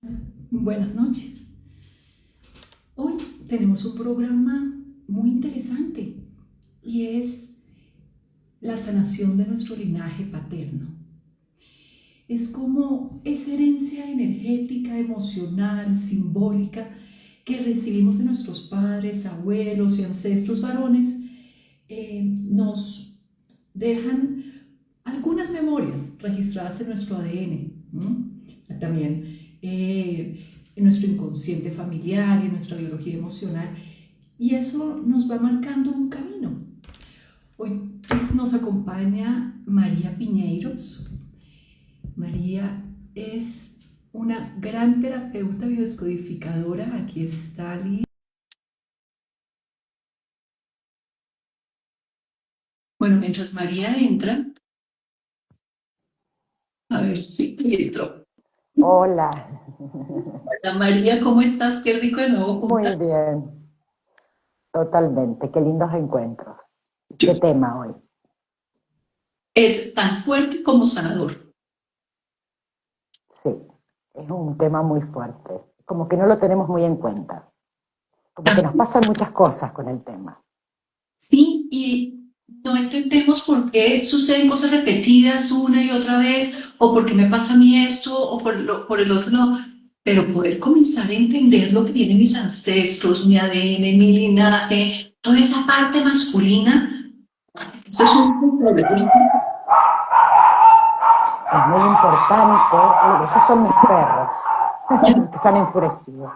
Buenas noches. Hoy tenemos un programa muy interesante y es la sanación de nuestro linaje paterno. Es como esa herencia energética, emocional, simbólica que recibimos de nuestros padres, abuelos y ancestros varones, nos dejan algunas memorias registradas en nuestro ADN, ¿no? También en nuestro inconsciente familiar y en nuestra biología emocional, y eso nos va marcando un camino. Hoy nos acompaña María Piñeiros. María es una gran terapeuta biodescodificadora. Aquí está Liz. Bueno, mientras María entra, a ver si entró. Hola, Hola María, ¿cómo estás? Qué rico de nuevo muy juntas. bien, totalmente, qué lindos encuentros. Yo ¿Qué tema hoy? Es tan fuerte como sanador. Sí, es un tema muy fuerte, como que no lo tenemos muy en cuenta, como que nos Así, pasan muchas cosas con el tema. sí, y no entendemos por qué suceden cosas repetidas una y otra vez, o por qué me pasa a mí esto, o por el otro lado. Pero poder comenzar a entender lo que tienen mis ancestros, mi ADN, mi linaje, toda esa parte masculina, eso es un problema. Es muy importante, esos son mis perros, que se han enfurecido.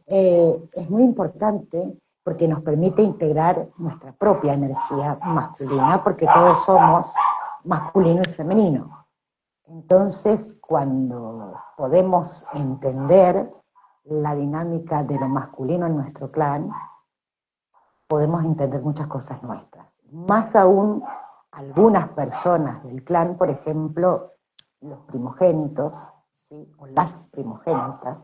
Es muy importante porque nos permite integrar nuestra propia energía masculina, porque todos somos masculino y femenino. Entonces, cuando podemos entender la dinámica de lo masculino en nuestro clan, podemos entender muchas cosas nuestras. Más aún, algunas personas del clan, por ejemplo, los primogénitos, ¿sí? O las primogénitas,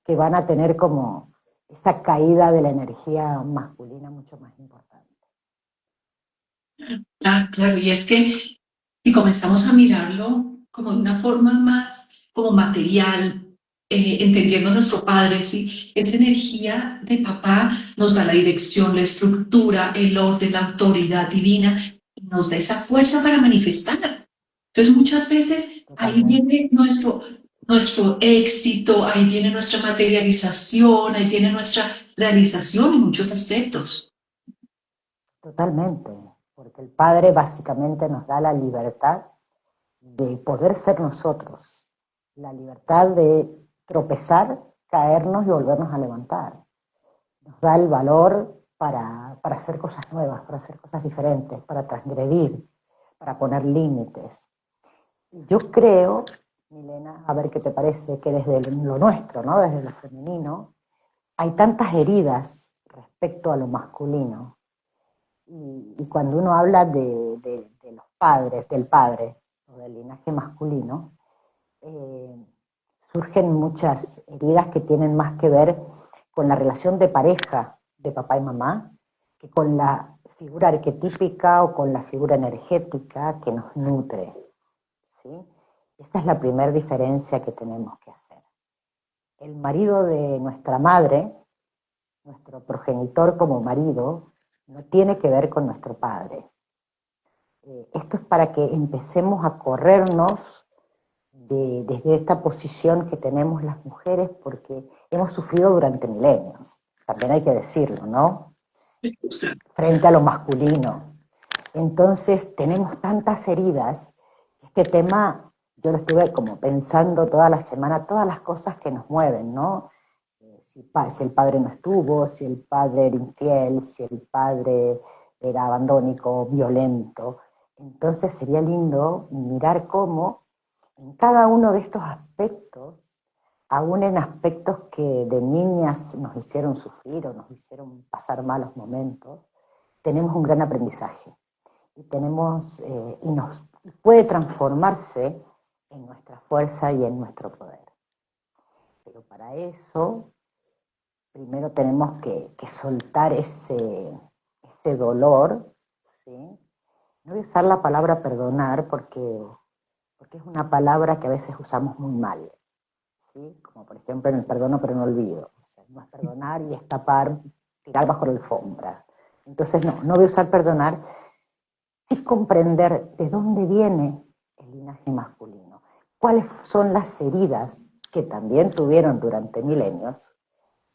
que van a tener como esa caída de la energía masculina mucho más importante. Ah, claro, y es que si comenzamos a mirarlo como de una forma más como material, entendiendo a nuestro padre, ¿sí? Esa energía de papá nos da la dirección, la estructura, el orden, la autoridad divina, y nos da esa fuerza para manifestar. Entonces muchas veces ahí Totalmente. viene nuestro éxito, ahí viene nuestra materialización, ahí viene nuestra realización en muchos aspectos. Totalmente, porque el Padre básicamente nos da la libertad de poder ser nosotros, la libertad de tropezar, caernos y volvernos a levantar. Nos da el valor para hacer cosas nuevas, para hacer cosas diferentes, para transgredir, para poner límites. Y yo creo, Milena, a ver qué te parece, que desde lo nuestro, ¿no? Desde lo femenino, hay tantas heridas respecto a lo masculino. Y cuando uno habla de los padres, del padre o del linaje masculino, eh, surgen muchas heridas que tienen más que ver con la relación de pareja de papá y mamá que con la figura arquetípica o con la figura energética que nos nutre. ¿Sí? Esa es la primera diferencia que tenemos que hacer. El marido de nuestra madre, nuestro progenitor como marido, no tiene que ver con nuestro padre. Esto es para que empecemos a corrernos desde esta posición que tenemos las mujeres, porque hemos sufrido durante milenios, también hay que decirlo, ¿no? Frente a lo masculino. Entonces tenemos tantas heridas, este tema yo lo estuve como pensando toda la semana, todas las cosas que nos mueven, ¿no? Si el padre no estuvo, si el padre era infiel, si el padre era abandónico, violento. Entonces sería lindo mirar cómo en cada uno de estos aspectos, aún en aspectos que de niñas nos hicieron sufrir o nos hicieron pasar malos momentos, tenemos un gran aprendizaje y nos puede transformarse en nuestra fuerza y en nuestro poder. Pero para eso, primero tenemos que soltar ese dolor, ¿sí? No voy a usar la palabra perdonar porque es una palabra que a veces usamos muy mal, ¿sí? Como por ejemplo en el perdono pero no olvido. O sea, no es perdonar y es tapar, tirar bajo la alfombra. Entonces no voy a usar perdonar, sí comprender de dónde viene el linaje masculino, cuáles son las heridas que también tuvieron durante milenios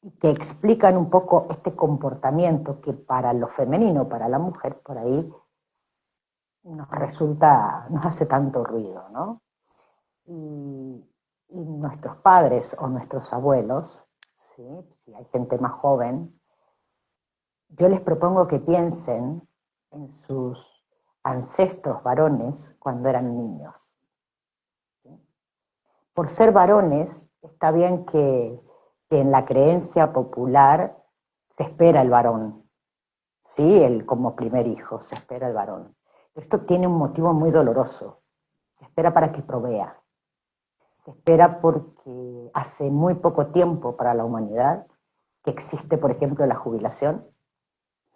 y que explican un poco este comportamiento que para lo femenino, para la mujer, por ahí nos hace tanto ruido, ¿no? Y, y nuestros padres o nuestros abuelos, ¿sí? Si hay gente más joven, yo les propongo que piensen en sus ancestros varones cuando eran niños. ¿Sí? Por ser varones, está bien que en la creencia popular se espera el varón, ¿sí? Como primer hijo, se espera el varón. Esto tiene un motivo muy doloroso. Se espera para que provea. Se espera porque hace muy poco tiempo para la humanidad que existe, por ejemplo, la jubilación,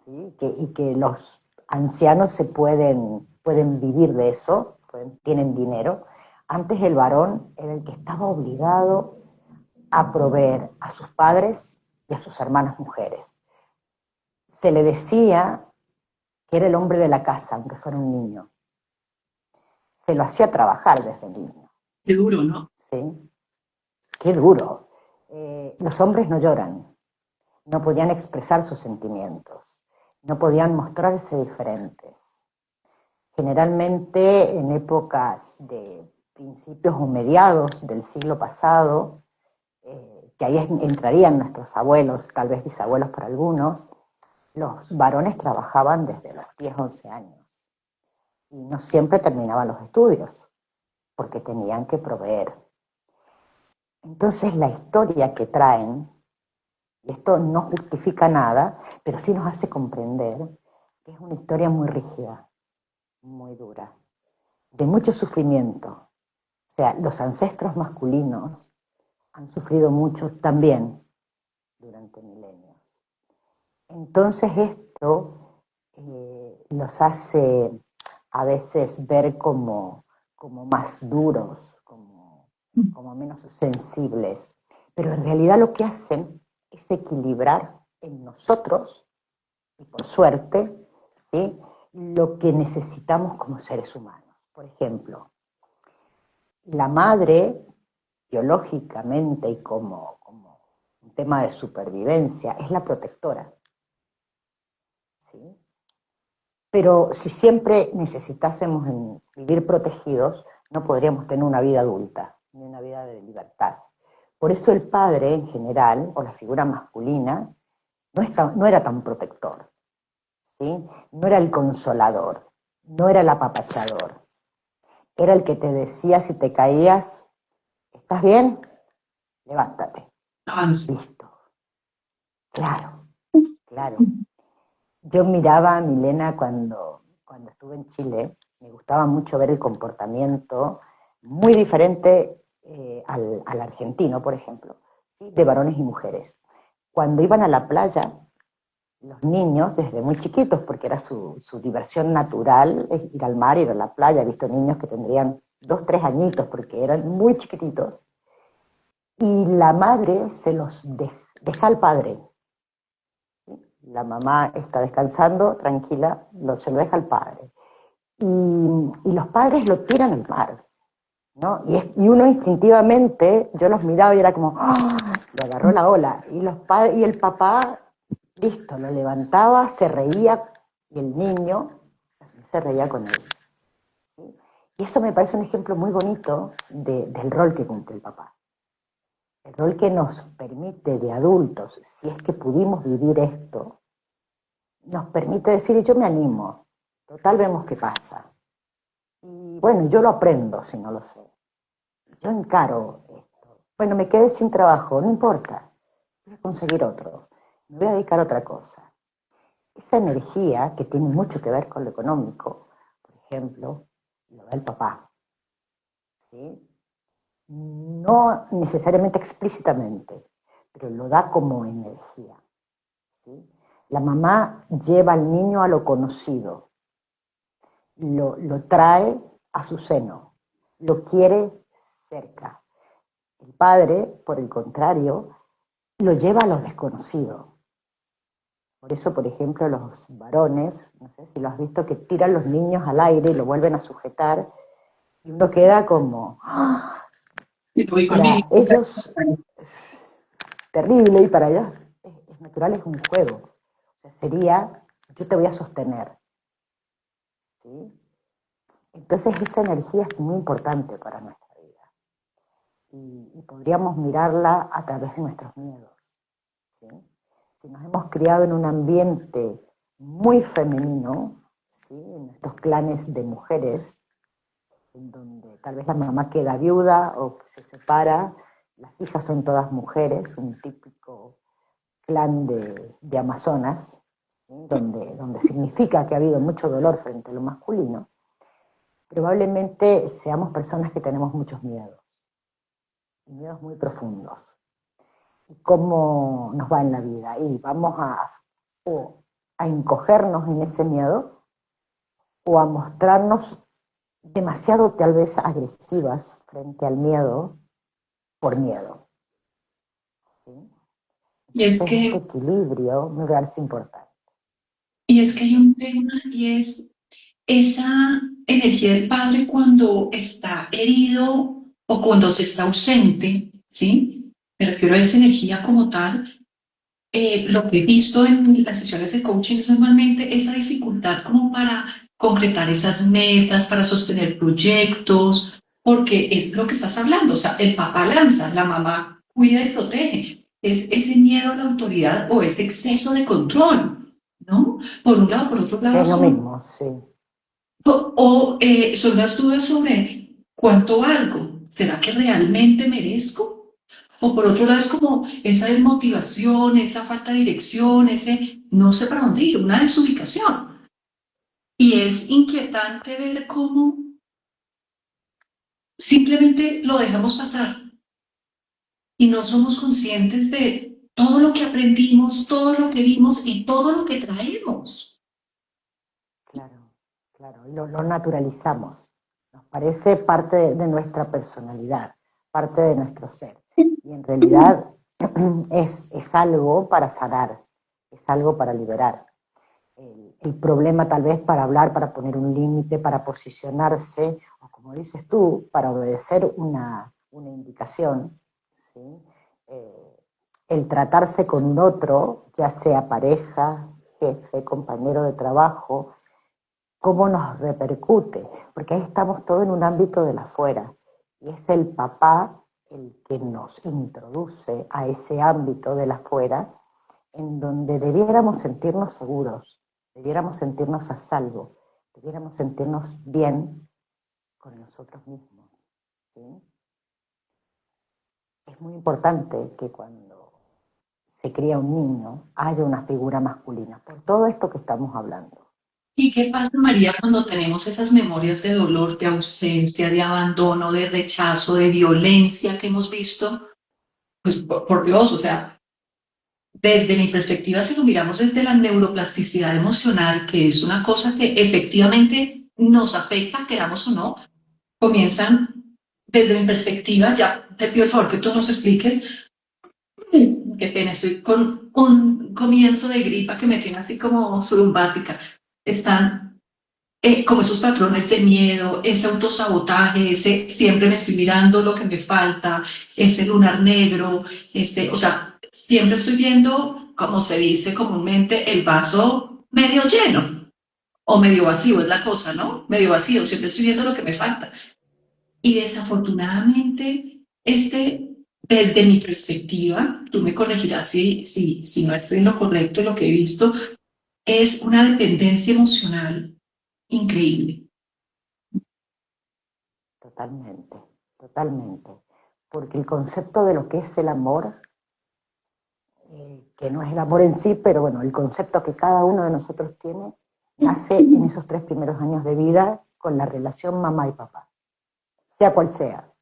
¿sí? Y que los ancianos pueden vivir de eso, tienen dinero. Antes el varón era el que estaba obligado a proveer a sus padres y a sus hermanas mujeres. Se le decía que era el hombre de la casa, aunque fuera un niño. Se lo hacía trabajar desde niño. Qué duro, ¿no? ¿Sí? Qué duro. Los hombres no lloran, no podían expresar sus sentimientos, no podían mostrarse diferentes. Generalmente en épocas de principios o mediados del siglo pasado, que ahí entrarían nuestros abuelos, tal vez bisabuelos para algunos, los varones trabajaban desde los 10, 11 años y no siempre terminaban los estudios porque tenían que proveer. Entonces la historia que traen, y esto no justifica nada, pero sí nos hace comprender que es una historia muy rígida, muy dura, de mucho sufrimiento. O sea, los ancestros masculinos han sufrido mucho también durante milenios. Entonces esto los hace a veces ver como más duros, como menos sensibles, pero en realidad lo que hacen es equilibrar en nosotros, y por suerte, ¿sí? Lo que necesitamos como seres humanos. Por ejemplo, la madre, biológicamente y como un tema de supervivencia, es la protectora. ¿Sí? Pero si siempre necesitásemos vivir protegidos, no podríamos tener una vida adulta, ni una vida de libertad. Por eso el padre en general, o la figura masculina, no era tan protector, ¿sí? No era el consolador, no era el apapachador. Era el que te decía si te caías, ¿estás bien? Levántate. Avance. Listo. Claro, claro. Yo miraba a Milena cuando estuve en Chile, me gustaba mucho ver el comportamiento muy diferente al argentino, por ejemplo, ¿sí? De varones y mujeres. Cuando iban a la playa, los niños, desde muy chiquitos, porque era su diversión natural, ir al mar, ir a la playa, he visto niños que tendrían 2, 3 añitos, porque eran muy chiquititos, y la madre se los deja al padre. La mamá está descansando, tranquila, se lo deja al padre. Y los padres lo tiran al mar, ¿no? Y uno instintivamente, yo los miraba y era como, ¡oh! Le agarró la ola. Y el papá, listo, lo levantaba, se reía, y el niño se reía con él. ¿Sí? Y eso me parece un ejemplo muy bonito del rol que cumple el papá. El rol que nos permite de adultos, si es que pudimos vivir esto, nos permite decir, yo me animo, total vemos qué pasa. Y bueno, yo lo aprendo si no lo sé. Yo encaro esto. Bueno, me quedé sin trabajo, no importa, voy a conseguir otro, me voy a dedicar a otra cosa. Esa energía que tiene mucho que ver con lo económico, por ejemplo, lo da el papá, ¿sí? No necesariamente explícitamente, pero lo da como energía, ¿sí? La mamá lleva al niño a lo conocido, lo trae a su seno, lo quiere cerca. El padre, por el contrario, lo lleva a lo desconocido. Por eso, por ejemplo, los varones, no sé si lo has visto, que tiran los niños al aire y lo vuelven a sujetar, y uno queda como, ¡ah! Y lo vi con mi Para hijo. ellos es terrible y para ellos es natural, es un juego. O sea, sería, yo te voy a sostener. ¿Sí? Entonces esa energía es muy importante para nuestra vida y podríamos mirarla a través de nuestros miedos. ¿Sí? Si nos hemos criado en un ambiente muy femenino, ¿sí? En estos clanes de mujeres, en donde tal vez la mamá queda viuda o se separa, las hijas son todas mujeres, un típico clan de Amazonas, ¿sí? donde significa que ha habido mucho dolor frente a lo masculino, probablemente seamos personas que tenemos muchos miedos, y miedos muy profundos. ¿Y cómo nos va en la vida? Y vamos o a encogernos en ese miedo o a mostrarnos demasiado tal vez agresivas frente al miedo por miedo. ¿Sí? Y es Entonces este que, equilibrio me parece importante. y es que hay un tema y es esa energía del padre cuando está herido o cuando se está ausente, ¿sí? Me refiero a esa energía como tal. Lo que he visto en las sesiones de coaching es normalmente esa dificultad como para concretar esas metas, para sostener proyectos, porque es lo que estás hablando, o sea, el papá lanza, la mamá cuida y protege, es ese miedo a la autoridad o ese exceso de control, ¿no? Por un lado, por otro lado Es lo son mismo, sí. son las dudas sobre cuánto valgo. ¿Será que realmente merezco? O por otro lado es como esa desmotivación, esa falta de dirección, ese no sé para dónde ir, una desubicación. Y es inquietante ver cómo simplemente lo dejamos pasar y no somos conscientes de todo lo que aprendimos, todo lo que vimos y todo lo que traemos. Claro, claro, lo naturalizamos. Nos parece parte de nuestra personalidad, parte de nuestro ser. Y en realidad es algo para sanar, es algo para liberar. El problema tal vez para hablar, para poner un límite, para posicionarse, o como dices tú, para obedecer una indicación, ¿sí? Eh, el tratarse con un otro, ya sea pareja, jefe, compañero de trabajo, cómo nos repercute, porque ahí estamos todos en un ámbito de la afuera, y es el papá el que nos introduce a ese ámbito de la afuera, en donde debiéramos sentirnos seguros, debiéramos sentirnos a salvo, debiéramos sentirnos bien con nosotros mismos. ¿Sí? Es muy importante que cuando se cría un niño haya una figura masculina, por todo esto que estamos hablando. ¿Y qué pasa, María, cuando tenemos esas memorias de dolor, de ausencia, de abandono, de rechazo, de violencia que hemos visto? Pues por Dios, o sea, desde mi perspectiva, si lo miramos desde la neuroplasticidad emocional, que es una cosa que efectivamente nos afecta, queramos o no, comienzan, desde mi perspectiva, ya te pido el favor que tú nos expliques, qué pena, estoy con un comienzo de gripa que me tiene así como surumbática. Están como esos patrones de miedo, ese autosabotaje, ese siempre me estoy mirando lo que me falta, ese lunar negro, o sea, siempre estoy viendo, como se dice comúnmente, el vaso medio lleno o medio vacío, es la cosa, ¿no? Medio vacío, siempre estoy viendo lo que me falta. Y desafortunadamente, desde mi perspectiva, tú me corregirás si no estoy en lo correcto, lo que he visto, es una dependencia emocional increíble. Totalmente, totalmente. Porque el concepto de lo que es el amor, que no es el amor en sí, pero bueno, el concepto que cada uno de nosotros tiene, nace en esos 3 primeros años de vida con la relación mamá y papá, sea cual sea.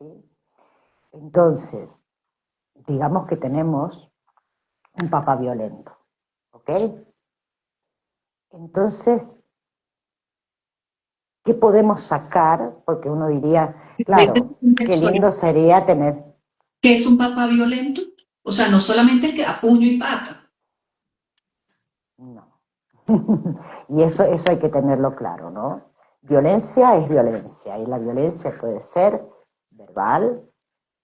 ¿Sí? Entonces, digamos que tenemos un papá violento, ¿ok? Entonces, ¿qué podemos sacar? Porque uno diría, claro, qué lindo sería tener ¿Qué es un papá violento? O sea, no solamente el que da puño y pata. No. Y eso hay que tenerlo claro, ¿no? Violencia es violencia, y la violencia puede ser verbal,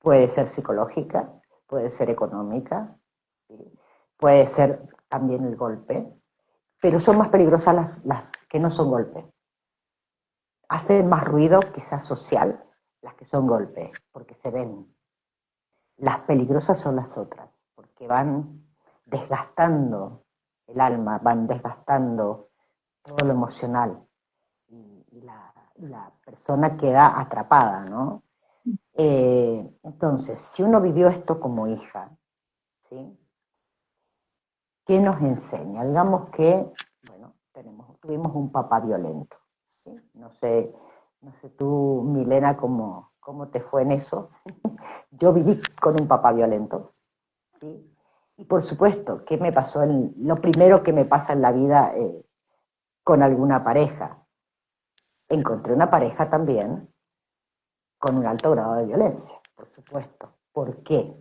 puede ser psicológica, puede ser económica, ¿sí? Puede ser también el golpe, pero son más peligrosas las que no son golpes. Hacen más ruido, quizás social, las que son golpes, porque se ven. Las peligrosas son las otras, porque van desgastando el alma, van desgastando todo lo emocional y la persona queda atrapada, ¿no? Entonces, si uno vivió esto como hija, ¿sí? ¿Qué nos enseña? Digamos que, bueno, tuvimos un papá violento, ¿sí? No sé tú, Milena, cómo te fue en eso. Yo viví con un papá violento, ¿sí? Y por supuesto, ¿qué me pasó? Lo primero que me pasa en la vida con alguna pareja. Encontré una pareja también con un alto grado de violencia, por supuesto. ¿Por qué?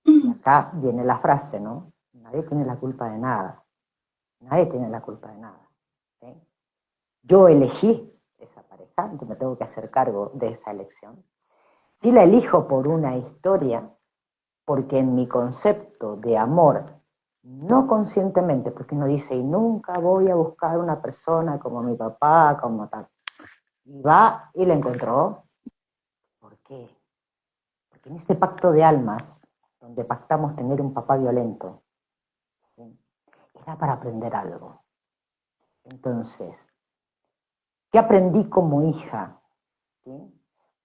Y acá viene la frase, ¿no? Nadie tiene la culpa de nada. Nadie tiene la culpa de nada. ¿Sí? Yo elegí esa pareja, yo me tengo que hacer cargo de esa elección. Si la elijo por una historia, porque en mi concepto de amor, no conscientemente, porque uno dice, y nunca voy a buscar una persona como mi papá, como tal. Y va y la encontró. ¿Por qué? Porque en ese pacto de almas, donde pactamos tener un papá violento, ¿sí? Era para aprender algo. Entonces, ¿qué aprendí como hija? ¿Sí?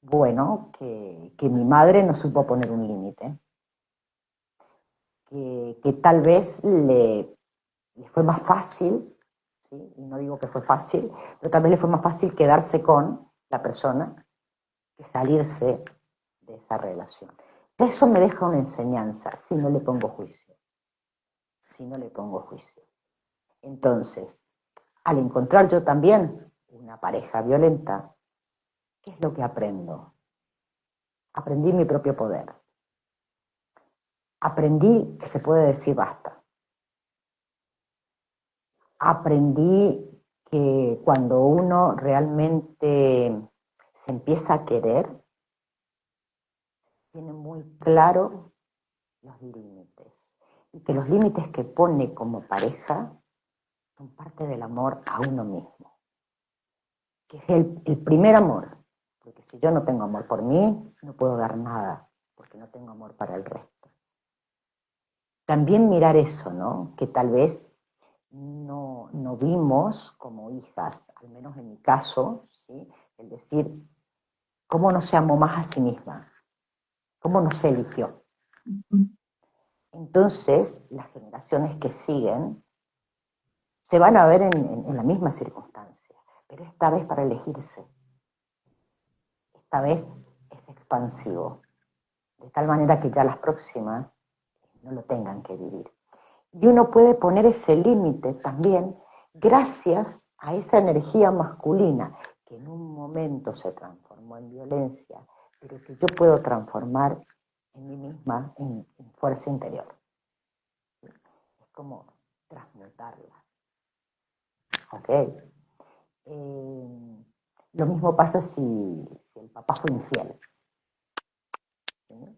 Bueno, que mi madre no supo poner un límite, que tal vez le fue más fácil, ¿sí? Y no digo que fue fácil, pero tal vez le fue más fácil quedarse con la persona que salirse de esa relación. Eso me deja una enseñanza, si no le pongo juicio, si no le pongo juicio. Entonces, al encontrar yo también una pareja violenta, ¿qué es lo que aprendo? Aprendí mi propio poder. Aprendí que se puede decir basta. Aprendí que cuando uno realmente se empieza a querer, tiene muy claro los límites. Y que los límites que pone como pareja son parte del amor a uno mismo. Que es el primer amor. Porque si yo no tengo amor por mí, no puedo dar nada, porque no tengo amor para el resto. También mirar eso, ¿no? Que tal vez no vimos como hijas, al menos en mi caso, ¿sí? El decir, ¿cómo no se amó más a sí misma? ¿Cómo no se eligió? Entonces, las generaciones que siguen se van a ver en la misma circunstancia, pero esta vez para elegirse. Esta vez es expansivo, de tal manera que ya las próximas no lo tengan que vivir. Y uno puede poner ese límite también gracias a esa energía masculina que en un momento se transformó en violencia, pero que yo puedo transformar en mí misma en fuerza interior. Es como transmutarla. ¿Ok? Lo mismo pasa si el papá fue infiel. ¿Sí?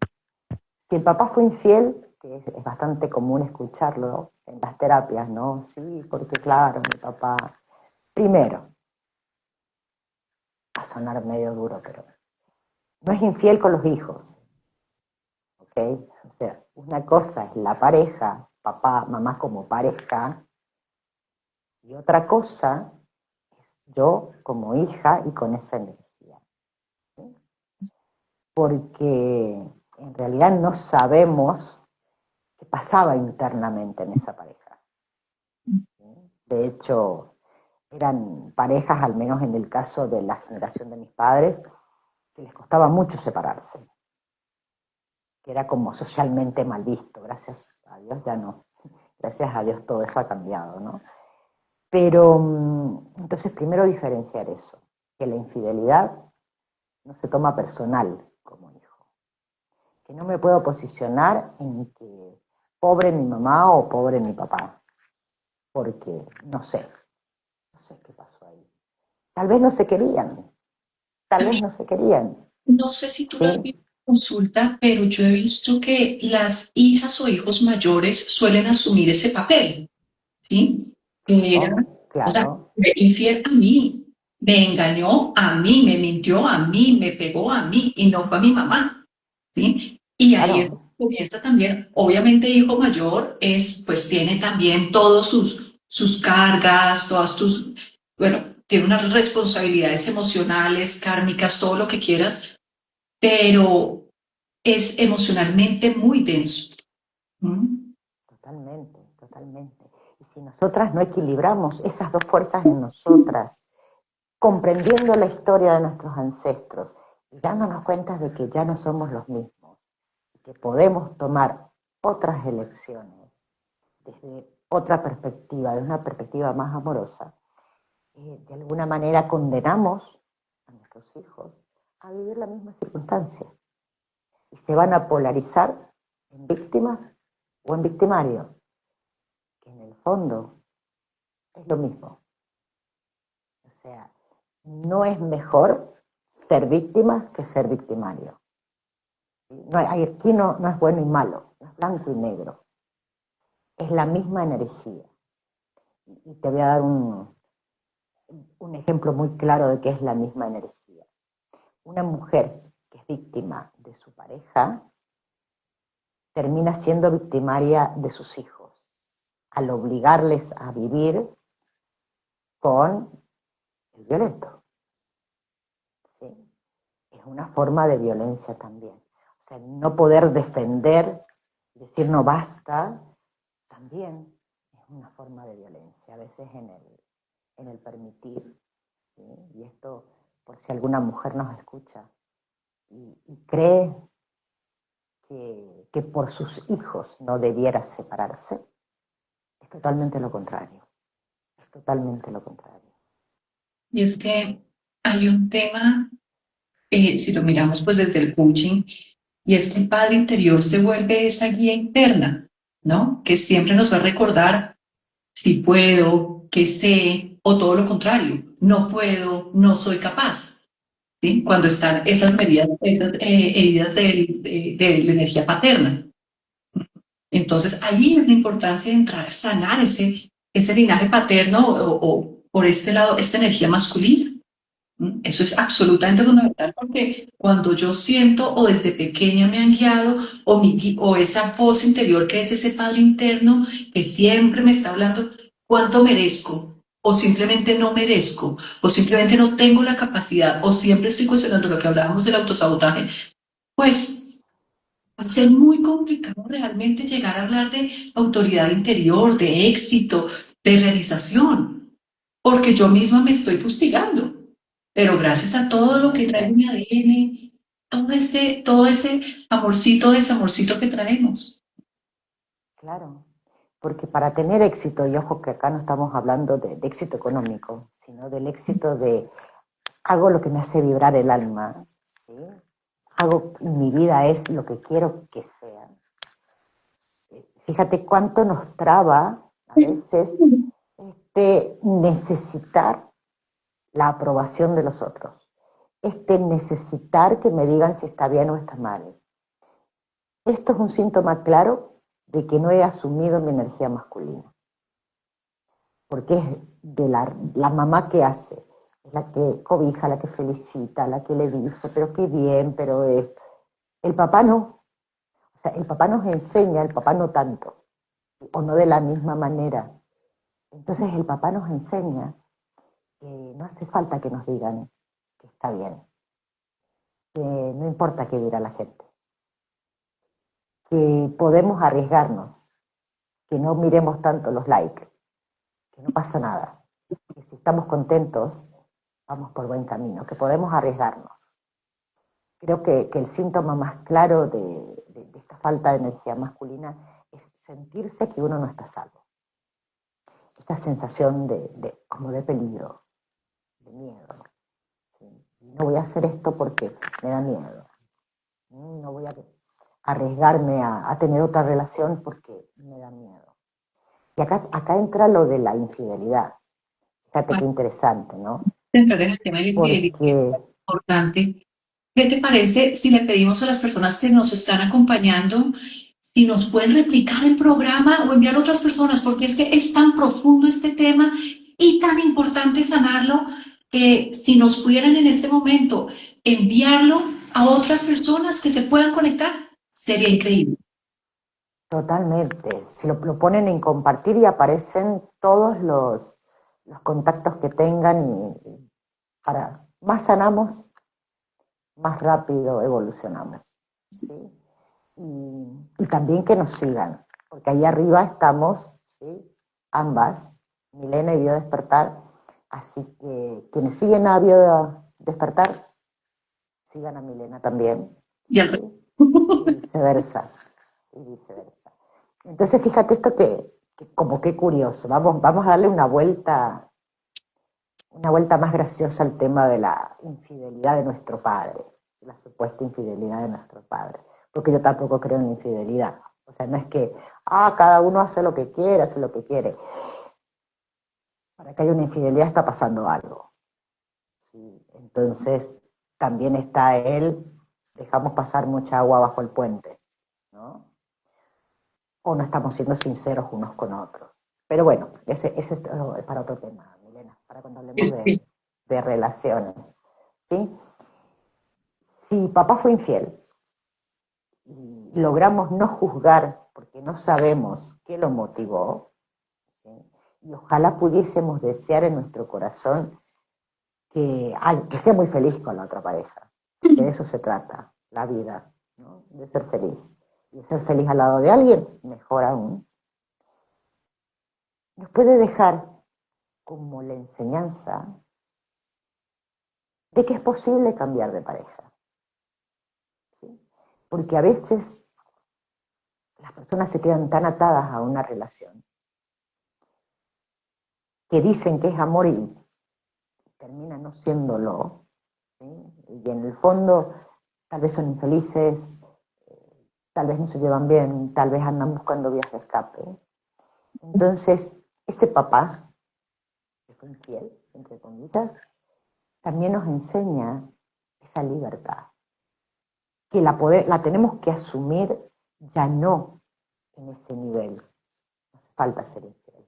Si el papá fue infiel, que es bastante común escucharlo en las terapias, ¿no? Sí, porque claro, mi papá. Primero, a sonar medio duro, pero no es infiel con los hijos, ¿ok? O sea, una cosa es la pareja, papá, mamá como pareja, y otra cosa es yo como hija y con esa energía, ¿sí? Porque en realidad no sabemos qué pasaba internamente en esa pareja, ¿sí? De hecho, eran parejas, al menos en el caso de la generación de mis padres, que les costaba mucho separarse, que era como socialmente mal visto. Gracias a Dios ya no. Gracias a Dios todo eso ha cambiado, ¿no? Pero entonces primero diferenciar eso, que la infidelidad no se toma personal como hijo, que no me puedo posicionar en que pobre mi mamá o pobre mi papá, porque no sé qué pasó ahí. Tal vez no se querían, tal vez no se querían, No sé si tú lo has ¿sí? visto en consulta, pero yo he visto que las hijas o hijos mayores suelen asumir ese papel, ¿sí? Que era, Claro, o sea, claro, fue infiel a mí, me engañó a mí, me mintió a mí, me pegó a mí y no fue a mi mamá, ¿sí? Y ahí es donde claro, comienza también, obviamente hijo mayor es, pues tiene también todos sus cargas, todas tus, bueno, tiene unas responsabilidades emocionales, kármicas, todo lo que quieras, pero es emocionalmente muy denso. ¿Mm? totalmente, totalmente. Y si nosotras no equilibramos esas dos fuerzas en nosotras, comprendiendo la historia de nuestros ancestros y dándonos cuenta de que ya no somos los mismos, que podemos tomar otras elecciones desde otra perspectiva, de una perspectiva más amorosa, de alguna manera condenamos a nuestros hijos a vivir la misma circunstancia y se van a polarizar en víctimas o en victimarios, que en el fondo es lo mismo. O sea, no es mejor ser víctima que ser victimario. No, aquí no es bueno y malo, no es blanco y negro, es la misma energía. Y te voy a dar un ejemplo muy claro de que es la misma energía. Una mujer que es víctima de su pareja termina siendo victimaria de sus hijos, al obligarles a vivir con el violento. ¿Sí? Es una forma de violencia también. O sea, no poder defender, decir no basta, también es una forma de violencia, a veces en el permitir. ¿Sí? Y esto, por si alguna mujer nos escucha y cree que por sus hijos no debiera separarse, es totalmente lo contrario. Es totalmente lo contrario. Y es que hay un tema, si lo miramos pues desde el coaching, y es que el padre interior se vuelve esa guía interna, ¿no? Que siempre nos va a recordar si puedo, que sé, o todo lo contrario, no puedo, no soy capaz, ¿sí? Cuando están esas medidas, esas heridas de la energía paterna. Entonces, ahí es la importancia de entrar a sanar ese linaje paterno o por este lado, esta energía masculina. ¿Mm? Eso es absolutamente fundamental porque cuando yo siento o desde pequeña me han guiado o esa voz interior que es ese padre interno que siempre me está hablando cuánto merezco o simplemente no merezco o simplemente no tengo la capacidad o siempre estoy cuestionando lo que hablábamos del autosabotaje, pues va a ser muy complicado realmente llegar a hablar de autoridad interior, de éxito, de realización, porque yo misma me estoy fustigando. Pero gracias a todo lo que trae Totalmente. mi ADN, todo ese amorcito, desamorcito que traemos. Claro, porque para tener éxito, y ojo que acá no estamos hablando de éxito económico, sino del éxito de hago lo que me hace vibrar el alma, ¿sí? Hago, mi vida es lo que quiero que sea. Fíjate cuánto nos traba a veces necesitar la aprobación de los otros, necesitar que me digan si está bien o está mal. Esto es un síntoma claro de que no he asumido mi energía masculina, porque es de la mamá que hace, es la que cobija, la que felicita, la que le dice, pero qué bien, pero es... El papá no, o sea, el papá nos enseña, el papá no tanto, o no de la misma manera. Entonces el papá nos enseña que no hace falta que nos digan que está bien, que no importa qué dirá la gente, que podemos arriesgarnos, que no miremos tanto los likes, que no pasa nada, que si estamos contentos, vamos por buen camino, que podemos arriesgarnos. Creo que el síntoma más claro de esta falta de energía masculina es sentirse que uno no está salvo. Esta sensación como de peligro, de miedo. ¿Sí? No voy a hacer esto porque me da miedo. No voy arriesgarme a tener otra relación porque me da miedo. Y acá entra lo de la infidelidad. Fíjate qué interesante, ¿no? Entrar en el tema de la infidelidad Porque, es importante. ¿Qué te parece si le pedimos a las personas que nos están acompañando si nos pueden replicar el programa o enviar a otras personas? Porque es que es tan profundo este tema y tan importante sanarlo que si nos pudieran en este momento enviarlo a otras personas que se puedan conectar, sería increíble. totalmente, si lo ponen en compartir y aparecen todos los contactos que tengan y para más sanamos, más rápido evolucionamos. ¿Sí? Y también que nos sigan, porque ahí arriba estamos, ¿sí? Ambas, Milena y Biodespertar, así que quienes siguen a Biodespertar, sigan a Milena también, Y al ¿sí? Y viceversa, y viceversa. Entonces fíjate esto que como que curioso, vamos a darle una vuelta más graciosa al tema de la infidelidad de nuestro padre, la supuesta infidelidad de nuestro padre, porque yo tampoco creo en la infidelidad. O sea, no es que, cada uno hace lo que quiere, hace lo que quiere. Para que haya una infidelidad está pasando algo. ¿Sí? Entonces, también está dejamos pasar mucha agua bajo el puente, ¿no? O no estamos siendo sinceros unos con otros. Pero bueno, ese es para otro tema, Milena, para cuando hablemos de relaciones. ¿Sí? Si papá fue infiel y logramos no juzgar porque no sabemos qué lo motivó, ¿sí? Y ojalá pudiésemos desear en nuestro corazón que sea muy feliz con la otra pareja, porque de eso se trata, la vida, ¿no? De ser feliz. Y de ser feliz al lado de alguien, mejor aún. Nos puede dejar como la enseñanza de que es posible cambiar de pareja. ¿Sí? Porque a veces las personas se quedan tan atadas a una relación que dicen que es amor y termina no siéndolo, ¿sí? Y en el fondo tal vez son infelices, tal vez no se llevan bien, tal vez andan buscando vías de escape. Entonces, ese papá, que fue infiel, entre comillas, también nos enseña esa libertad, que la tenemos que asumir ya no en ese nivel. No hace falta ser infiel.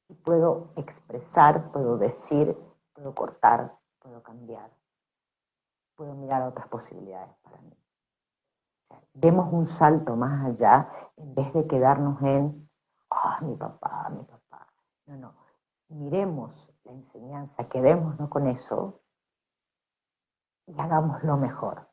Y puedo expresar, puedo decir, puedo cortar, puedo cambiar, puedo mirar otras posibilidades para mí. O sea, demos un salto más allá en vez de quedarnos en, mi papá, mi papá. No, no. Miremos la enseñanza, quedémonos con eso y hagámoslo mejor.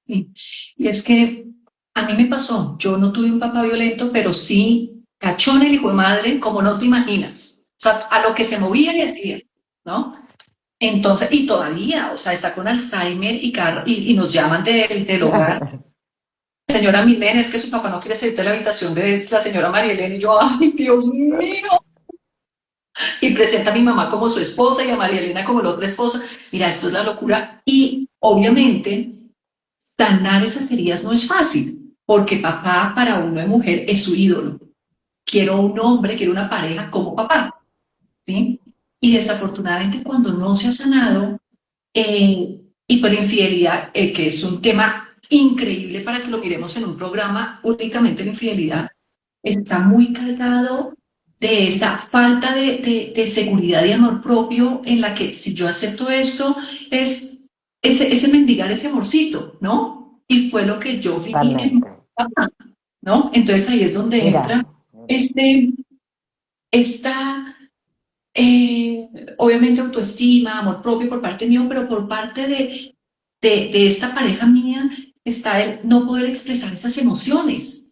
Sí. Y es que a mí me pasó, yo no tuve un papá violento, pero sí cachón el hijo de madre, como no te imaginas. O sea, a lo que se movía le hacía, ¿no? Entonces, y todavía, o sea, está con Alzheimer y nos llaman del hogar. Señora Milena, es que su papá no quiere salir de la habitación de la señora María Elena. Y yo, ay, Dios mío. Y presenta a mi mamá como su esposa y a María Elena como la otra esposa. Mira, esto es la locura. Y obviamente sanar esas heridas no es fácil, porque papá para uno de mujer es su ídolo. Quiero un hombre, quiero una pareja como papá, ¿sí? Y desafortunadamente cuando no se ha sanado, y por infidelidad, que es un tema increíble para que lo miremos en un programa únicamente la infidelidad, está muy cargado de esta falta de seguridad y amor propio en la que si yo acepto esto, es ese mendigar ese amorcito, ¿no? Y fue lo que yo viví en mi Totalmente. papá, ¿no? Entonces ahí es donde Mira, entra este, esta, obviamente autoestima, amor propio por parte mío, pero por parte de esta pareja mía está el no poder expresar esas emociones,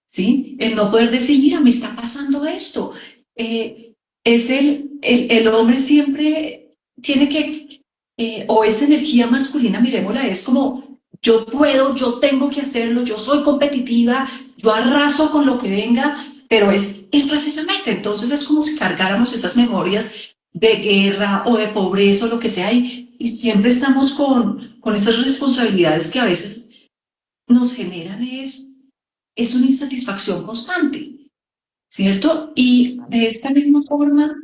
¿sí? El no poder decir, mira, me está pasando esto. Es el hombre siempre tiene que, o esa energía masculina, miremosla, es como, yo puedo, yo tengo que hacerlo, yo soy competitiva, yo arraso con lo que venga, pero es precisamente, entonces es como si cargáramos esas memorias de guerra o de pobreza o lo que sea, y siempre estamos con esas responsabilidades que a veces nos generan es una insatisfacción constante, ¿cierto? Y de esta misma forma,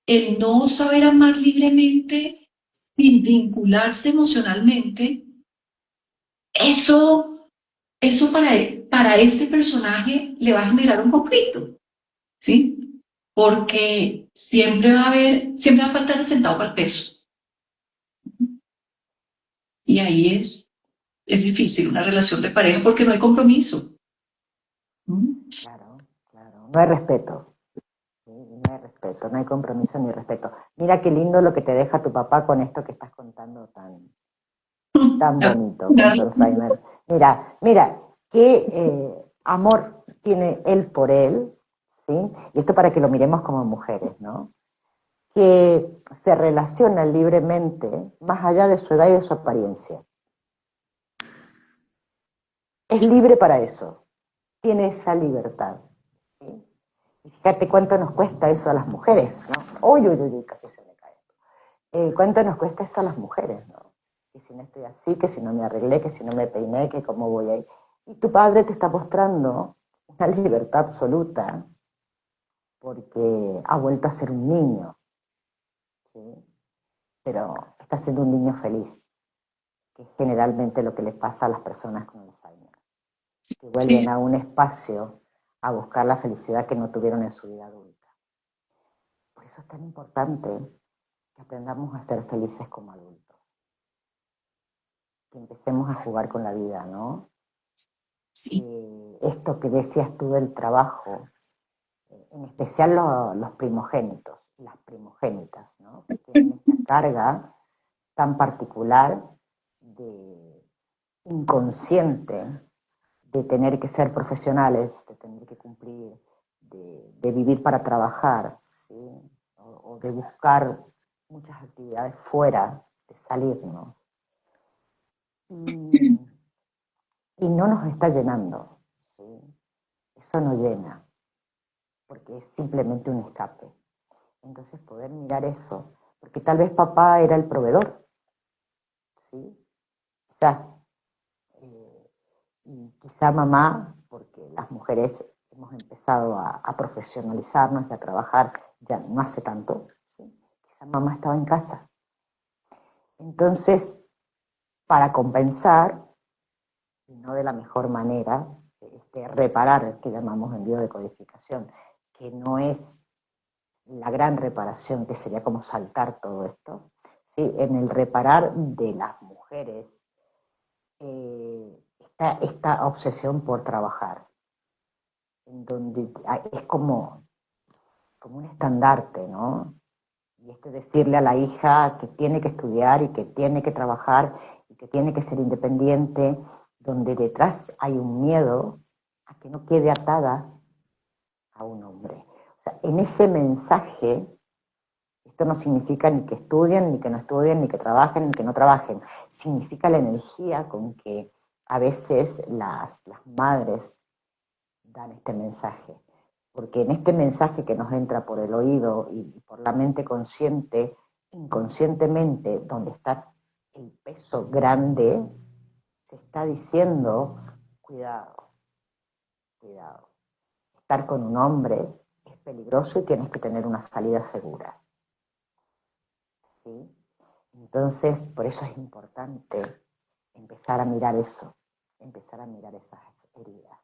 el no saber amar libremente sin vincularse emocionalmente, eso, eso para este personaje le va a generar un conflicto, ¿sí? Porque siempre va a faltar el centavo para el peso. Y ahí es difícil una relación de pareja porque no hay compromiso. ¿Mm? Claro, claro. No hay respeto. ¿Sí? No hay respeto, no hay compromiso ni respeto. Mira qué lindo lo que te deja tu papá con esto que estás contando tan bonito con tu Alzheimer. Mira, qué amor tiene él por él, ¿sí? Y esto para que lo miremos como mujeres, ¿no? Que se relacionan libremente más allá de su edad y de su apariencia. Es libre para eso, tiene esa libertad. ¿Sí? Y fíjate cuánto nos cuesta eso a las mujeres, ¿no? Uy, uy, uy, casi se me cae. ¿Cuánto nos cuesta esto a las mujeres, no? Que si no estoy así, que si no me arreglé, que si no me peiné, que cómo voy ahí. Y tu padre te está mostrando una libertad absoluta porque ha vuelto a ser un niño, ¿sí? Pero está siendo un niño feliz, que es generalmente lo que le pasa a las personas con Alzheimer, que vuelven Sí, a un espacio a buscar la felicidad que no tuvieron en su vida adulta. Por eso es tan importante que aprendamos a ser felices como adultos, que empecemos a jugar con la vida, ¿no? sí, Esto que decías tú del trabajo, en especial los primogénitos, las primogénitas, ¿no? Que tienen esta carga tan particular de inconsciente, de tener que ser profesionales, de tener que cumplir, de vivir para trabajar, ¿sí? O de buscar muchas actividades fuera, de salirnos. Y, y no nos está llenando, ¿sí? Eso no llena, porque es simplemente un escape. Entonces poder mirar eso, porque tal vez papá era el proveedor, ¿sí? Quizá, eh, y quizá mamá, porque las mujeres hemos empezado a profesionalizarnos y a trabajar ya no hace tanto, ¿sí? Quizá mamá estaba en casa. Entonces, para compensar, y no de la mejor manera, reparar, que llamamos en biodecodificación, que no es la gran reparación, que sería como saltar todo esto, ¿sí? En el reparar de las mujeres está esta obsesión por trabajar, en donde es como un estandarte, ¿no? Y decirle a la hija que tiene que estudiar y que tiene que trabajar y que tiene que ser independiente, donde detrás hay un miedo a que no quede atada a un hombre. O sea, en ese mensaje, esto no significa ni que estudien, ni que no estudien, ni que trabajen, ni que no trabajen. Significa la energía con que a veces las madres dan este mensaje. Porque en este mensaje que nos entra por el oído y por la mente consciente, inconscientemente, donde está el peso grande, se está diciendo, cuidado, cuidado. Estar con un hombre es peligroso y tienes que tener una salida segura. ¿Sí? Entonces, por eso es importante empezar a mirar eso, empezar a mirar esas heridas.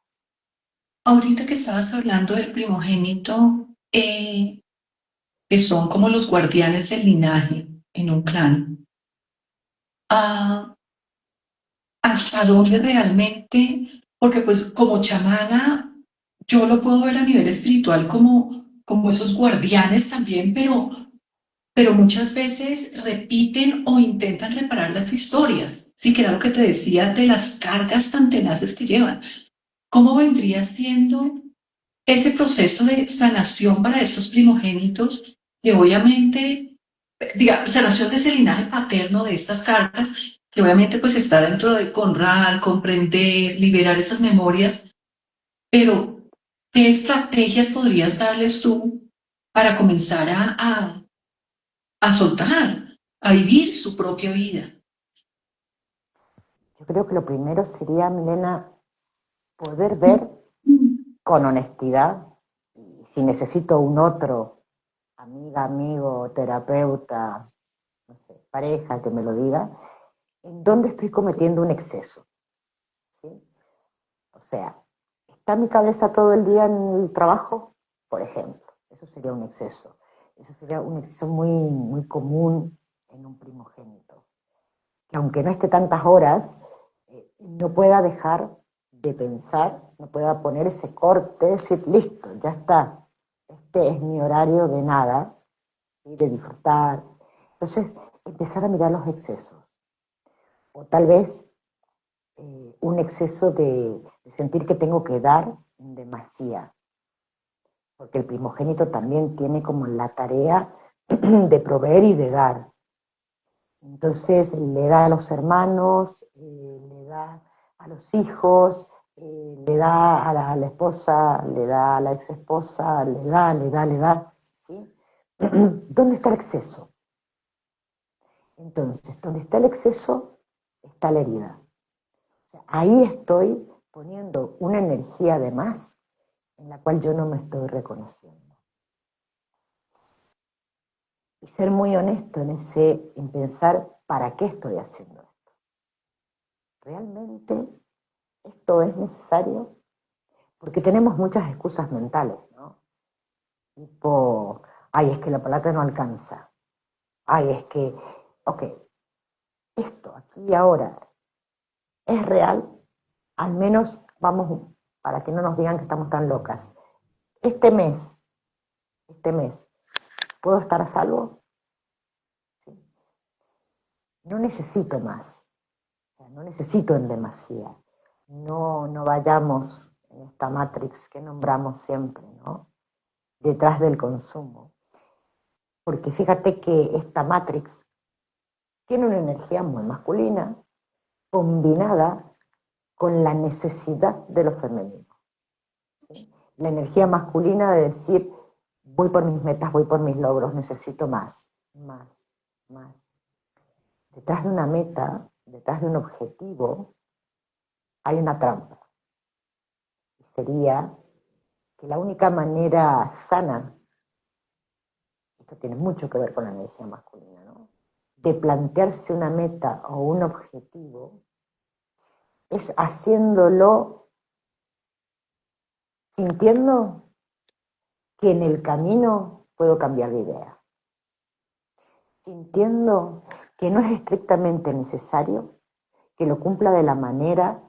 ahorita que estabas hablando del primogénito, que son como los guardianes del linaje en un clan, ah, ¿hasta dónde realmente? Porque pues como chamana, yo lo puedo ver a nivel espiritual como esos guardianes también, pero muchas veces repiten o intentan reparar las historias. Sí, que era lo que te decía de las cargas tan tenaces que llevan. ¿Cómo vendría siendo ese proceso de sanación para estos primogénitos que obviamente, digamos, sanación de ese linaje paterno de estas cargas, que obviamente pues está dentro de honrar, comprender, liberar esas memorias, pero ¿qué estrategias podrías darles tú para comenzar a soltar? a vivir su propia vida. Yo creo que lo primero sería, Milena, poder ver con honestidad, y si necesito un otro, amiga, amigo, terapeuta, no sé, pareja que me lo diga, en dónde estoy cometiendo un exceso, ¿sí? O sea, ¿está mi cabeza todo el día en el trabajo? Por ejemplo, eso sería un exceso. Eso sería un exceso muy, muy común en un primogénito. Que aunque no esté tantas horas, no pueda dejar de pensar, no pueda poner ese corte, decir, listo, ya está, este es mi horario de nada, y de disfrutar. Entonces, empezar a mirar los excesos. O tal vez un exceso de sentir que tengo que dar en demasía, porque el primogénito también tiene como la tarea de proveer y de dar. Entonces le da a los hermanos, le da a los hijos, le da a la esposa, le da a la ex esposa, le da, ¿sí? ¿Dónde está el exceso? Entonces, donde está el exceso, está la herida. O sea, ahí estoy poniendo una energía de más en la cual yo no me estoy reconociendo. Y ser muy honesto en pensar, ¿para qué estoy haciendo esto? ¿Realmente esto es necesario? Porque tenemos muchas excusas mentales, ¿no? Tipo, ay, es que la plata no alcanza. Ay, es que, ok, esto aquí y ahora es real, al menos vamos, para que no nos digan que estamos tan locas. Este mes, este mes, ¿puedo estar a salvo? ¿Sí? No necesito más, o sea, no necesito en demasía. No, no vayamos en esta matrix que nombramos siempre, ¿no? Detrás del consumo. Porque fíjate que esta matrix tiene una energía muy masculina combinada con la necesidad de lo femenino, ¿sí? La energía masculina de decir, voy por mis metas, voy por mis logros, necesito más, más, más. Detrás de una meta, detrás de un objetivo, hay una trampa. Y sería que la única manera sana, esto tiene mucho que ver con la energía masculina, ¿no?, de plantearse una meta o un objetivo, es haciéndolo sintiendo que en el camino puedo cambiar de idea, sintiendo que no es estrictamente necesario que lo cumpla de la manera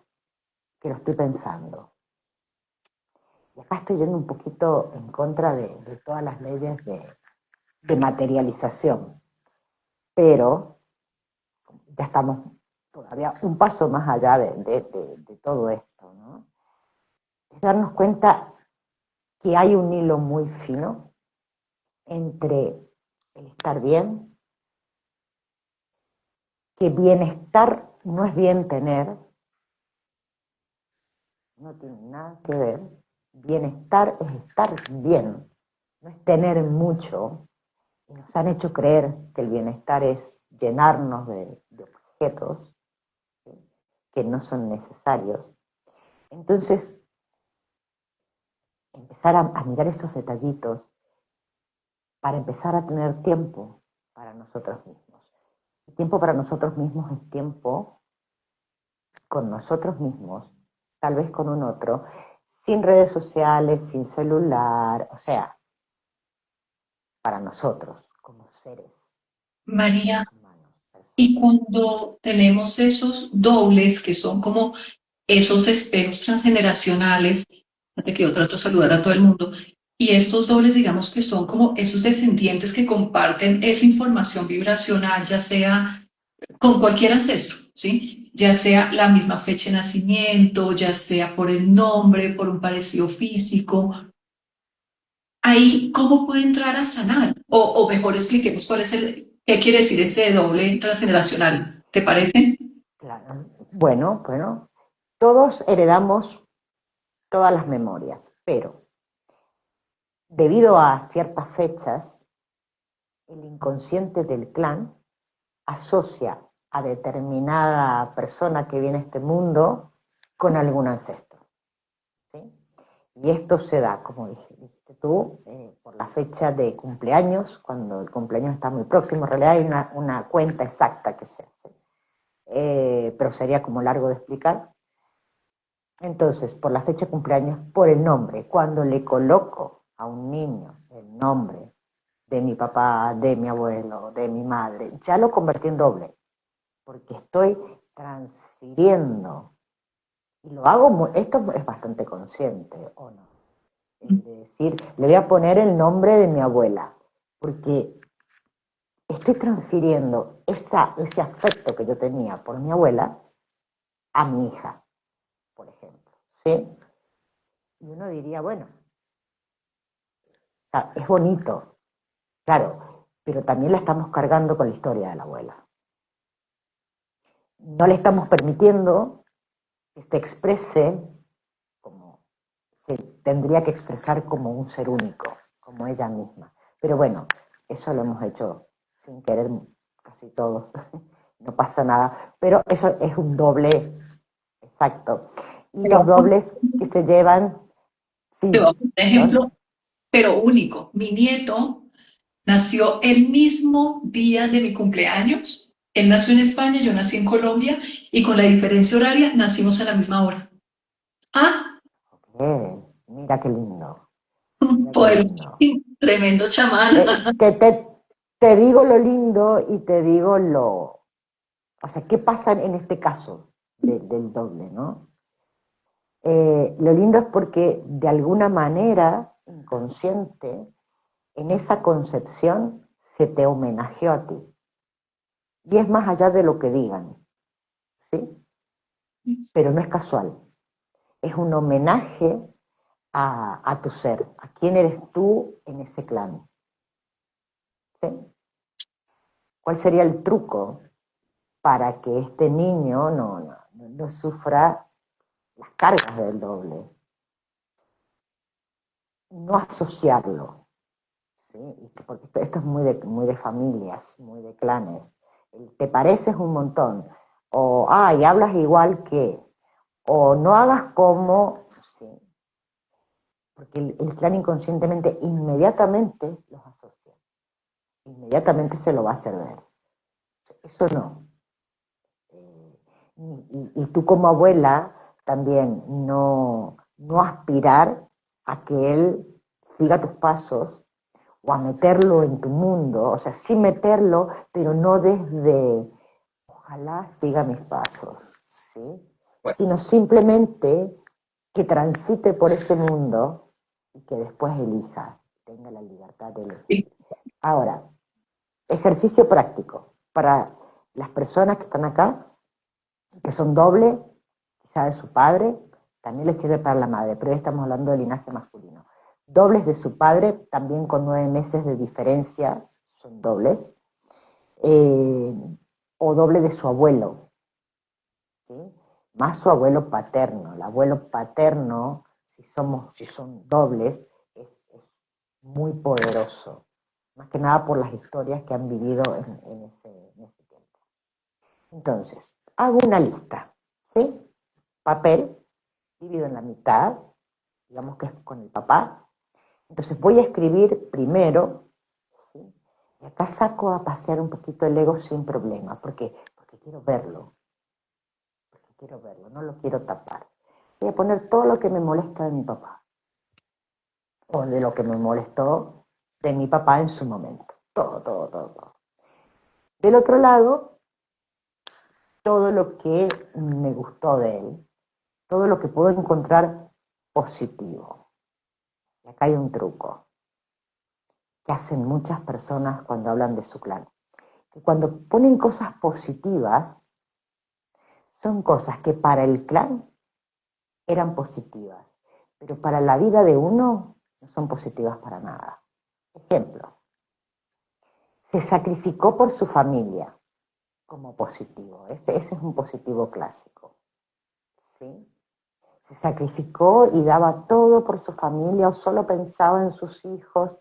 que lo estoy pensando. Y acá estoy yendo un poquito en contra de todas las leyes de materialización, pero ya estamos todavía un paso más allá de todo esto, ¿no? Es darnos cuenta que hay un hilo muy fino entre el estar bien, que bienestar no es bien tener, no tiene nada que ver, bienestar es estar bien, no es tener mucho, y nos han hecho creer que el bienestar es llenarnos de objetos, ¿sí?, que no son necesarios. Entonces, empezar a mirar esos detallitos para empezar a tener tiempo para nosotros mismos. El tiempo para nosotros mismos es tiempo con nosotros mismos, tal vez con un otro, sin redes sociales, sin celular, o sea, para nosotros, como seres María, humanos, y personas. cuando tenemos esos dobles que son como esos espejos transgeneracionales, fíjate que yo trato de saludar a todo el mundo, y estos dobles, digamos que son como esos descendientes que comparten esa información vibracional, ya sea con cualquier ancestro, ¿sí? Ya sea la misma fecha de nacimiento, ya sea por el nombre, por un parecido físico. Ahí, ¿cómo puede entrar a sanar? O mejor expliquemos cuál es qué quiere decir este doble transgeneracional. ¿Te parece? Claro. Bueno, todos heredamos todas las memorias, pero debido a ciertas fechas, el inconsciente del clan asocia a determinada persona que viene a este mundo con algún ancestro, ¿sí? Y esto se da, como dijiste tú, por la fecha de cumpleaños, cuando el cumpleaños está muy próximo. En realidad hay una cuenta exacta que se hace, pero sería como largo de explicar. Entonces, por la fecha de cumpleaños, por el nombre, cuando le coloco a un niño el nombre de mi papá, de mi abuelo, de mi madre, ya lo convertí en doble, porque estoy transfiriendo. Y lo hago, esto es bastante consciente, ¿o no? Es decir, le voy a poner el nombre de mi abuela, porque estoy transfiriendo ese afecto que yo tenía por mi abuela a mi hija, por ejemplo, ¿sí? Y uno diría, bueno, es bonito, claro, pero también la estamos cargando con la historia de la abuela. No le estamos permitiendo que se exprese como se tendría que expresar como un ser único, como ella misma. Pero bueno, eso lo hemos hecho sin querer casi todos, no pasa nada, pero eso es un doble exacto. Y los Pero dobles que se llevan, te voy a sí, poner un perdón. ejemplo, pero único. Mi nieto nació el mismo día de mi cumpleaños. Él nació en España, yo nací en Colombia y con la diferencia horaria nacimos a la misma hora. Ah, Mira qué lindo, mira qué pues lindo. tremendo chamán. Que te digo lo lindo y te digo lo, o sea, ¿qué pasa en este caso del doble, no? Lo lindo es porque de alguna manera inconsciente, en esa concepción se te homenajeó a ti. Y es más allá de lo que digan, ¿sí? Pero no es casual. Es un homenaje a tu ser, a quién eres tú en ese clan, ¿sí? ¿Cuál sería el truco para que este niño no sufra las cargas del doble? No asociarlo, ¿sí? Porque esto es muy de familias, muy de clanes. Te pareces un montón, o ay, hablas igual que, o no hagas como, ¿sí? Porque el clan inconscientemente inmediatamente los asocia, inmediatamente se lo va a hacer ver. Eso no. Y tú como abuela también no aspirar a que él siga tus pasos o a meterlo en tu mundo, o sea, sí meterlo, pero no desde, ojalá siga mis pasos, ¿sí? Sino simplemente que transite por ese mundo y que después elija, tenga la libertad de elegir. Ahora, ejercicio práctico para las personas que están acá, que son doble, quizá de su padre, también les sirve para la madre, pero hoy estamos hablando de linaje masculino. Dobles de su padre, también con 9 meses de diferencia, son dobles, eh, o doble de su abuelo, ¿sí? Más su abuelo paterno. El abuelo paterno, si son dobles, es muy poderoso, más que nada por las historias que han vivido en ese tiempo. Entonces, hago una lista, ¿sí? Papel, divido en la mitad, digamos que es con el papá. Entonces voy a escribir primero, ¿sí? Y acá saco a pasear un poquito el ego sin problema, porque quiero verlo, no lo quiero tapar. Voy a poner todo lo que me molesta de mi papá, o de lo que me molestó de mi papá en su momento. Todo, todo, todo, todo. Del otro lado, todo lo que me gustó de él, todo lo que puedo encontrar positivo. Y acá hay un truco que hacen muchas personas cuando hablan de su clan. Que cuando ponen cosas positivas, son cosas que para el clan eran positivas, pero para la vida de uno no son positivas para nada. Ejemplo, se sacrificó por su familia como positivo. Ese es un positivo clásico, ¿sí? Se sacrificó y daba todo por su familia o solo pensaba en sus hijos.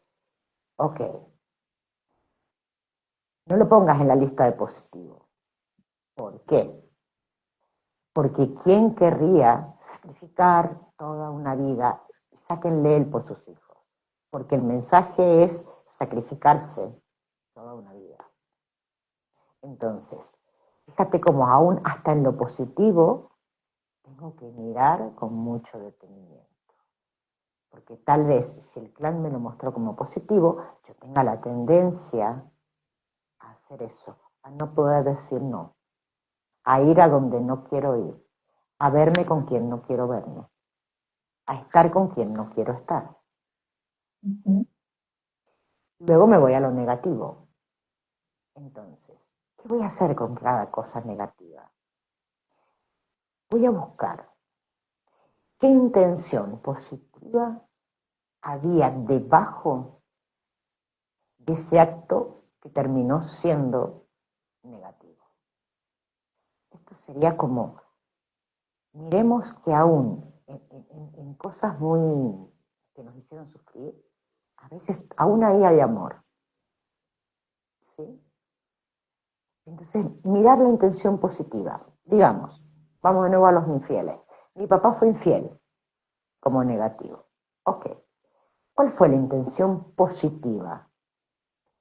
Ok, No lo pongas en la lista de positivo. ¿Por qué? Porque ¿quién querría sacrificar toda una vida? Sáquenle él por sus hijos. Porque el mensaje es sacrificarse toda una vida. Entonces, fíjate como aún hasta en lo positivo tengo que mirar con mucho detenimiento. Porque tal vez si el clan me lo mostró como positivo, yo tenga la tendencia a hacer eso, a no poder decir no, a ir a donde no quiero ir, a verme con quien no quiero verme, a estar con quien no quiero estar. Luego me voy a lo negativo. Entonces, ¿qué voy a hacer con cada cosa negativa? Voy a buscar qué intención positiva había debajo de ese acto que terminó siendo negativo. Esto sería como, miremos que aún en cosas muy que nos hicieron sufrir, a veces aún ahí hay amor. ¿Sí? Entonces, mirar la intención positiva. Digamos, vamos de nuevo a los infieles. Mi papá fue infiel, como negativo. Ok. ¿Cuál fue la intención positiva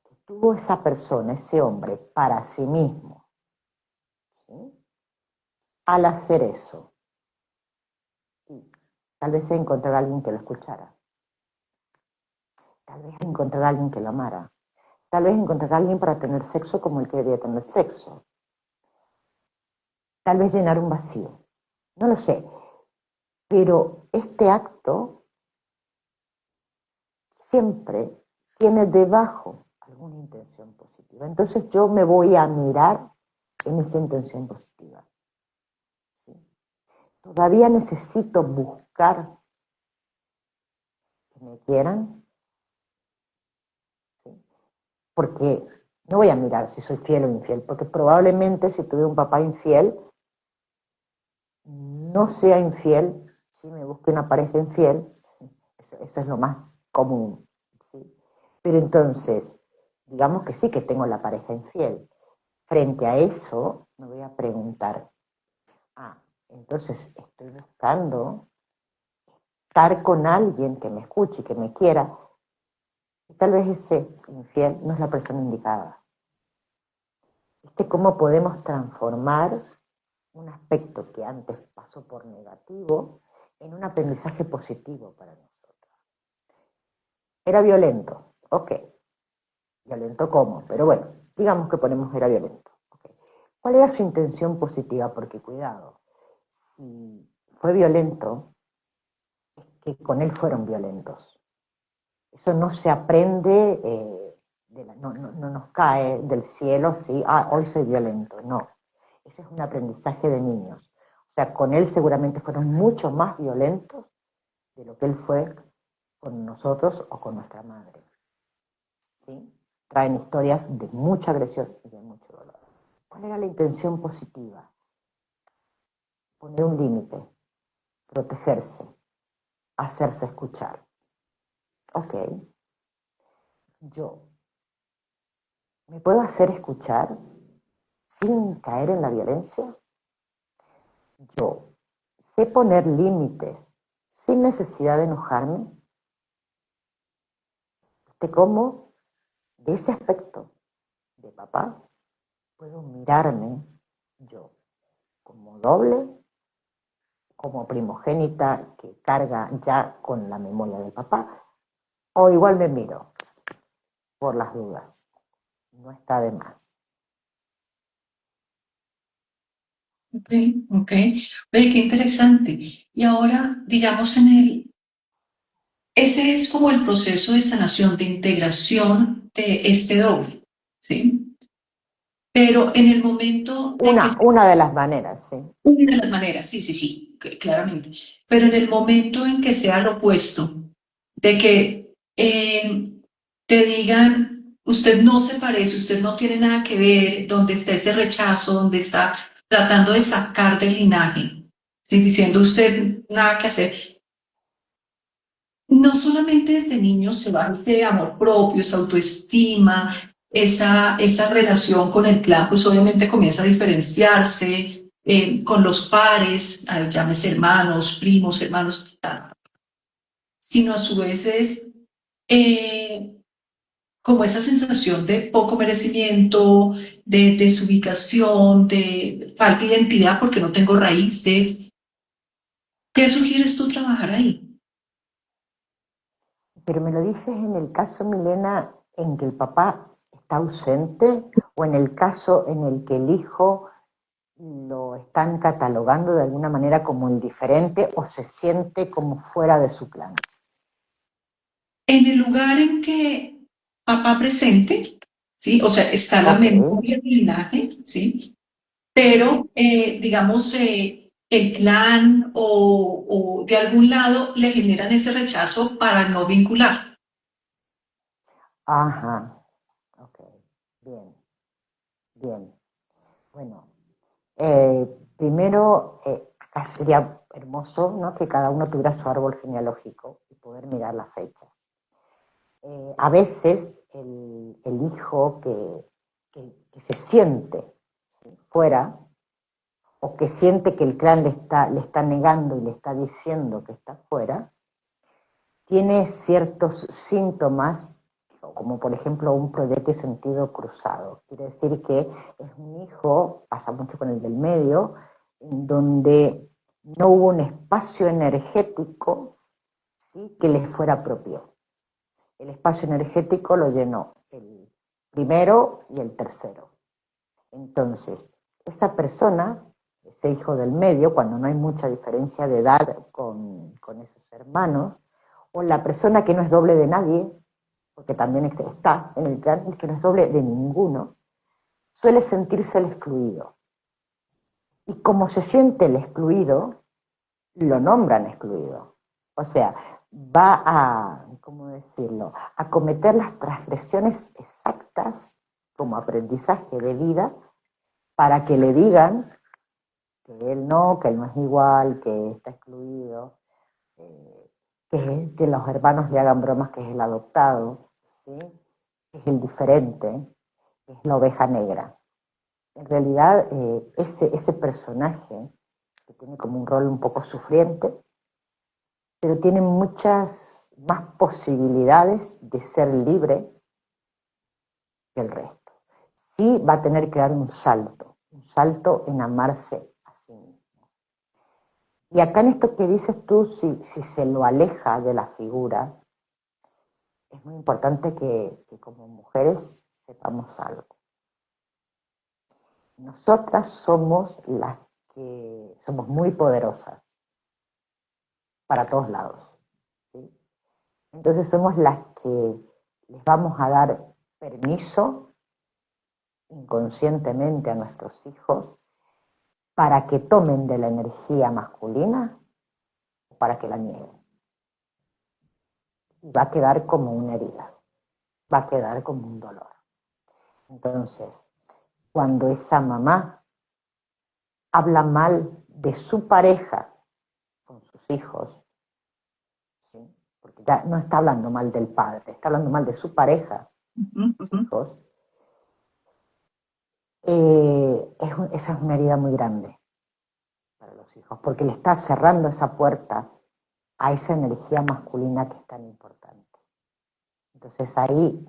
que tuvo esa persona, ese hombre, para sí mismo? ¿Sí? Al hacer eso. Y tal vez encontrar a alguien que lo escuchara. Tal vez encontrar a alguien que lo amara. Tal vez encontrar a alguien para tener sexo como él quería tener sexo. Tal vez llenar un vacío. No lo sé. Pero este acto siempre tiene debajo alguna intención positiva. Entonces yo me voy a mirar en esa intención positiva. ¿Sí? Todavía necesito buscar que me quieran, ¿sí? Porque no voy a mirar si soy fiel o infiel, porque probablemente si tuve un papá infiel, no sea infiel, si me busque una pareja infiel, eso es lo más común. ¿Sí? Pero entonces, digamos que sí que tengo la pareja infiel. Frente a eso, me voy a preguntar, entonces estoy buscando estar con alguien que me escuche y que me quiera, y tal vez ese infiel no es la persona indicada. ¿Viste cómo podemos transformar un aspecto que antes pasó por negativo en un aprendizaje positivo para nosotros? Era violento, ok. ¿Violento cómo? Pero bueno, digamos que ponemos era violento. Okay. ¿Cuál era su intención positiva? Porque cuidado, si fue violento, es que con él fueron violentos. Eso no se aprende, no nos cae del cielo, ¿sí? Hoy soy violento. No, ese es un aprendizaje de niños. O sea, con él seguramente fueron mucho más violentos de lo que él fue con nosotros o con nuestra madre. ¿Sí? Traen historias de mucha agresión y de mucho dolor. ¿Cuál era la intención positiva? Poner un límite, protegerse, hacerse escuchar. Ok, yo me puedo hacer escuchar sin caer en la violencia. Yo sé poner límites sin necesidad de enojarme. De cómo, de ese aspecto de papá, puedo mirarme yo como doble, como primogénita que carga ya con la memoria del papá, o igual me miro por las dudas. No está de más. Ok, ok. Oye, qué interesante. Y ahora, digamos, ese es como el proceso de sanación, de integración de este doble, ¿sí? Pero en el momento de que, Una de las maneras, sí. una de las maneras, sí, sí, sí, claramente, pero en el momento en que sea lo opuesto, de que te digan, usted no se parece, usted no tiene nada que ver, donde está ese rechazo, donde está tratando de sacar del linaje, ¿sí? Diciendo usted nada que hacer. No solamente desde niños se va ese amor propio, esa autoestima, esa relación con el clan, pues obviamente comienza a diferenciarse con los pares, llámese hermanos, primos, hermanos, tal, sino a su vez es eh, como esa sensación de poco merecimiento, de desubicación, de falta de identidad porque no tengo raíces. ¿Qué sugieres tú trabajar ahí? Pero me lo dices en el caso, Milena, en que el papá está ausente o en el caso en el que el hijo lo están catalogando de alguna manera como indiferente o se siente como fuera de su clan. En el lugar en que papá presente, ¿sí? O sea, está la Ok, memoria del linaje, ¿sí? Pero, digamos, el clan o de algún lado le generan ese rechazo para no vincular. ajá, ok, bien, bien. Bueno, primero, acá sería hermoso, ¿no?, que cada uno tuviera su árbol genealógico y poder mirar las fechas. A veces el hijo que se siente, ¿sí?, fuera, o que siente que el clan le está negando y le está diciendo que está fuera, tiene ciertos síntomas, como por ejemplo un proyecto de sentido cruzado. Quiere decir que es un hijo, pasa mucho con el del medio, en donde no hubo un espacio energético, ¿sí?, que les fuera propio. El espacio energético lo llenó el primero y el tercero. Entonces, esa persona, ese hijo del medio, cuando no hay mucha diferencia de edad con esos hermanos, o la persona que no es doble de nadie, porque también está en el clan, el que no es doble de ninguno, suele sentirse el excluido. Y como se siente el excluido, lo nombran excluido. O sea, va a, ¿cómo decirlo?, a cometer las transgresiones exactas como aprendizaje de vida para que le digan que él no es igual, que está excluido, que los hermanos le hagan bromas, que es el adoptado, ¿sí?, que es el diferente, que es la oveja negra. En realidad, ese personaje, que tiene como un rol un poco sufriente, pero tiene muchas más posibilidades de ser libre que el resto. Sí va a tener que dar un salto en amarse a sí mismo. Y acá en esto que dices tú, si se lo aleja de la figura, es muy importante que como mujeres sepamos algo. Nosotras somos las que somos muy poderosas para todos lados, ¿sí? Entonces somos las que les vamos a dar permiso inconscientemente a nuestros hijos para que tomen de la energía masculina o para que la nieguen. Y va a quedar como una herida, va a quedar como un dolor. Entonces, cuando esa mamá habla mal de su pareja con sus hijos, ¿sí?, porque ya no está hablando mal del padre, está hablando mal de su pareja, Ujú, sus ujú. hijos, esa es una herida muy grande para los hijos, porque le está cerrando esa puerta a esa energía masculina que es tan importante. Entonces ahí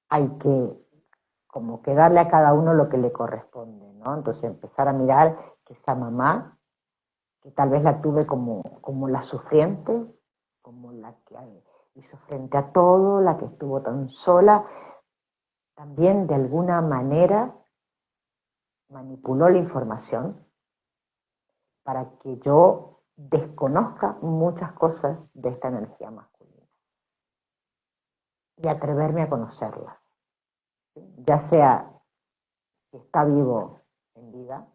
hay que como que darle a cada uno lo que le corresponde, ¿no? Entonces empezar a mirar que esa mamá, que tal vez la tuve como la sufriente, como la que hizo frente a todo, la que estuvo tan sola, también de alguna manera manipuló la información para que yo desconozca muchas cosas de esta energía masculina y atreverme a conocerlas, ¿sí?, ya sea si está vivo en vida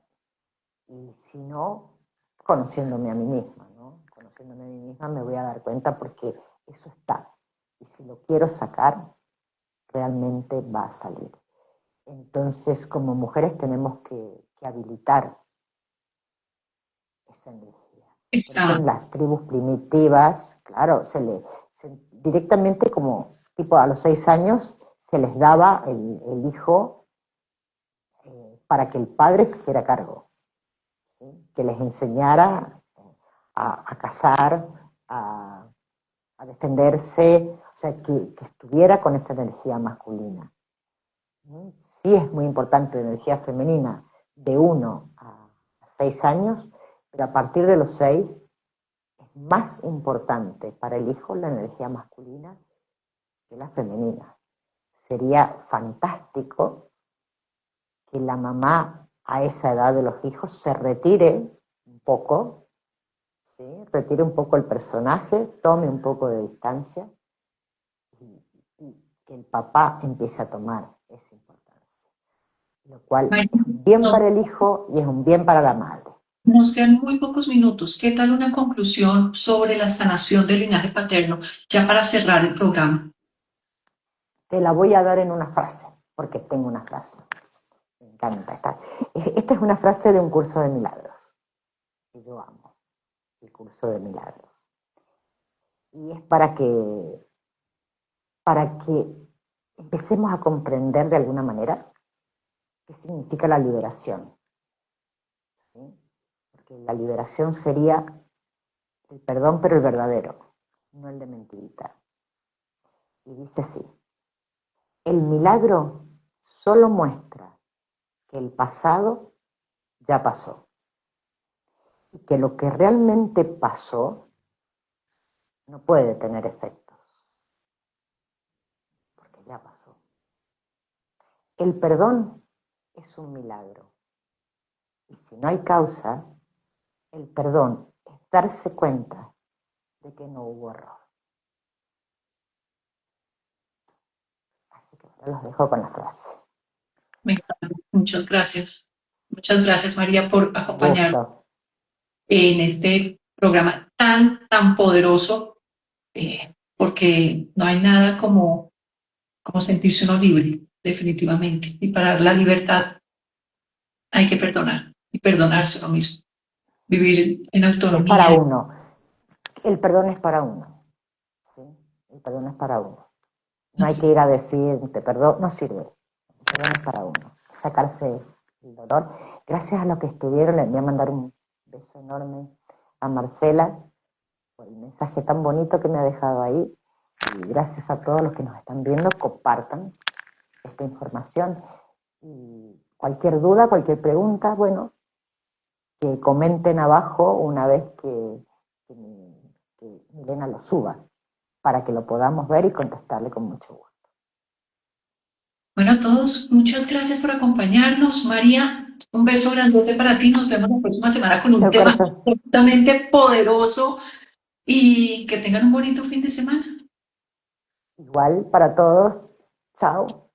y si no, conociéndome a mí misma, ¿no? Conociéndome a mí misma me voy a dar cuenta porque eso está. Y si lo quiero sacar, realmente va a salir. Entonces, como mujeres tenemos que habilitar esa energía. Por eso en Exacto. las tribus primitivas, claro, directamente como tipo a los 6 años se les daba el hijo para que el padre se hiciera cargo, ¿sí? Que les enseñara a cazar, a defenderse, o sea, que estuviera con esa energía masculina. Sí es muy importante la energía femenina de 1 a 6 años, pero a partir de los 6 es más importante para el hijo la energía masculina que la femenina. Sería fantástico que la mamá a esa edad de los hijos se retire un poco, ¿sí? Retire un poco el personaje, tome un poco de distancia y que el papá empiece a tomar esa importancia. Lo cual María, es un bien no- para el hijo y es un bien para la madre. nos quedan muy pocos minutos. ¿Qué tal una conclusión sobre la sanación del linaje paterno, ya para cerrar el programa? Te la voy a dar en una frase, porque tengo una frase. Me encanta esta. Esta es una frase de un curso de milagros, que yo amo, el curso de milagros. Y es para que empecemos a comprender de alguna manera qué significa la liberación, ¿sí? Porque la liberación sería el perdón, pero el verdadero, no el de mentirita. Y dice así: el milagro solo muestra que el pasado ya pasó y que lo que realmente pasó no puede tener efectos, porque ya pasó. El perdón es un milagro y si no hay causa, el perdón es darse cuenta de que no hubo error. Así que ahora los dejo con la frase. Me encanta. Muchas gracias. Muchas gracias, María, por Un acompañarnos gusto. en este programa tan poderoso, porque no hay nada como sentirse uno libre, definitivamente. Y para la libertad hay que perdonar y perdonarse uno mismo, vivir en Y es para autonomía. uno. El perdón es para uno. ¿Sí? El perdón es para uno. No hay Así. que ir a decir, te perdono, no sirve. El perdón es para uno. Sacarse el dolor. Gracias a los que estuvieron, les voy a mandar un beso enorme a Marcela por el mensaje tan bonito que me ha dejado ahí. Y gracias a todos los que nos están viendo, compartan esta información. Y cualquier duda, cualquier pregunta, bueno, que comenten abajo una vez que Milena lo suba, para que lo podamos ver y contestarle con mucho gusto. Bueno, a todos, muchas gracias por acompañarnos. María, un beso grandote para ti. Nos vemos la próxima semana con un Chao, tema corazón. absolutamente poderoso y que tengan un bonito fin de semana. Igual para todos. Chao.